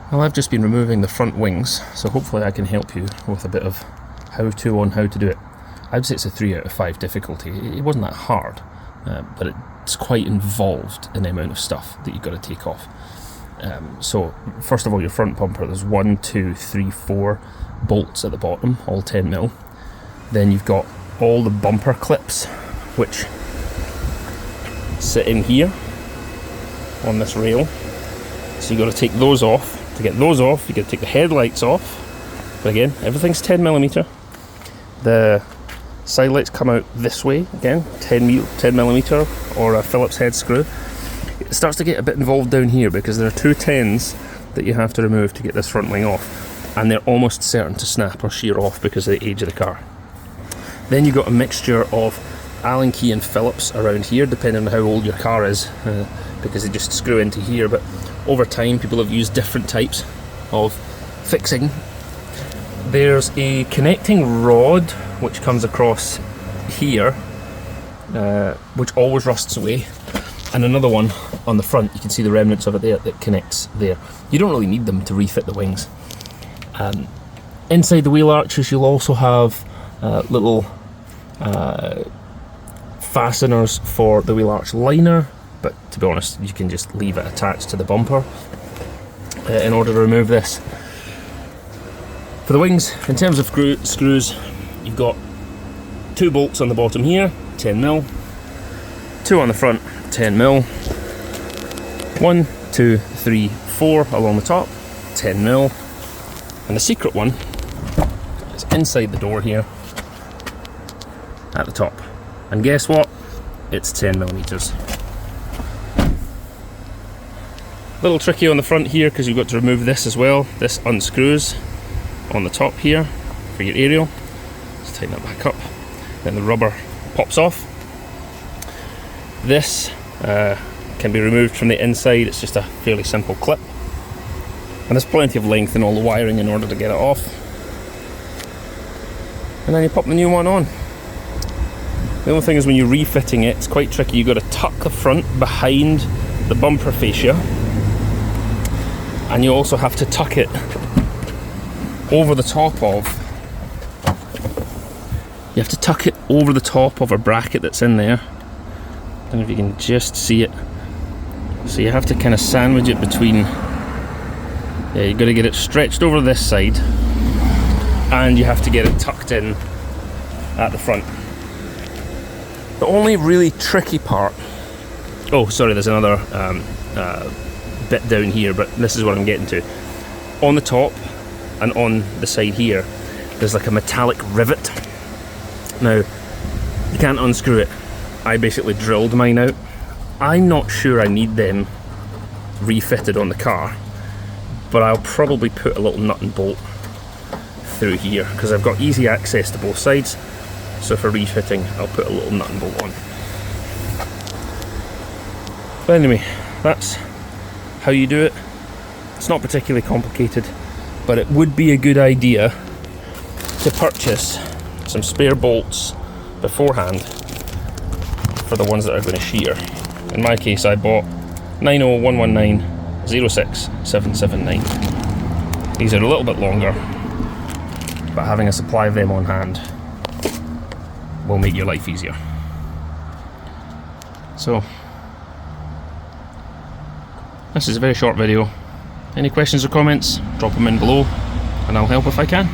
Well, I've just been removing the front wings, so hopefully I can help you with a bit of how-to on how to do it. I'd say it's a 3 out of 5 difficulty. It wasn't that hard, but it's quite involved in the amount of stuff that you've got to take off. So, first of all, your front bumper, there's 1, 2, 3, 4 bolts at the bottom, all 10mm. Then you've got all the bumper clips, which sit in here on this rail. So you've got to take those off. To get those off, you've got to take the headlights off. But again, everything's 10mm. The side lights come out this way, again, 10mm, or a Phillips head screw. It starts to get a bit involved down here because there are 2 10s that you have to remove to get this front wing off, and they're almost certain to snap or shear off because of the age of the car. Then you've got a mixture of Allen key and Phillips around here, depending on how old your car is, because they just screw into here. But over time, people have used different types of fixing. There's a connecting rod which comes across here, which always rusts away, and another one on the front. You can see the remnants of it there that connects there. You don't really need them to refit the wings. Inside the wheel arches, you'll also have little fasteners for the wheel arch liner, but to be honest, you can just leave it attached to the bumper in order to remove this. For the wings, in terms of screws, you've got 2 bolts on the bottom here, 10mm, 2 on the front, 10mm, 1, 2, 3, 4 along the top, 10mm, and the secret one is inside the door here at the top. And guess what? It's 10mm. A little tricky on the front here because you've got to remove this as well. This unscrews on the top here for your aerial. Let's tighten that back up. Then the rubber pops off. This can be removed from the inside. It's just a fairly simple clip. And there's plenty of length in all the wiring in order to get it off. And then you pop the new one on. The only thing is when you're refitting it, it's quite tricky. You've got to tuck the front behind the bumper fascia, and you also have to tuck it over the top of, you have to tuck it over the top of a bracket that's in there. I don't know if you can just see it. So you have to kind of sandwich it between, yeah, you've got to get it stretched over this side, and you have to get it tucked in at the front. The only really tricky part, oh sorry, there's another bit down here, but this is what I'm getting to. On the top and on the side here, there's like a metallic rivet. Now, you can't unscrew it. I basically drilled mine out. I'm not sure I need them refitted on the car, but I'll probably put a little nut and bolt through here because I've got easy access to both sides. So for refitting, I'll put a little nut and bolt on. But anyway, that's how you do it. It's not particularly complicated, but it would be a good idea to purchase some spare bolts beforehand for the ones that are going to shear. In my case, I bought 90119-06779. These are a little bit longer, but having a supply of them on hand will make your life easier. So, this is a very short video. Any questions or comments, drop them in below and I'll help if I can.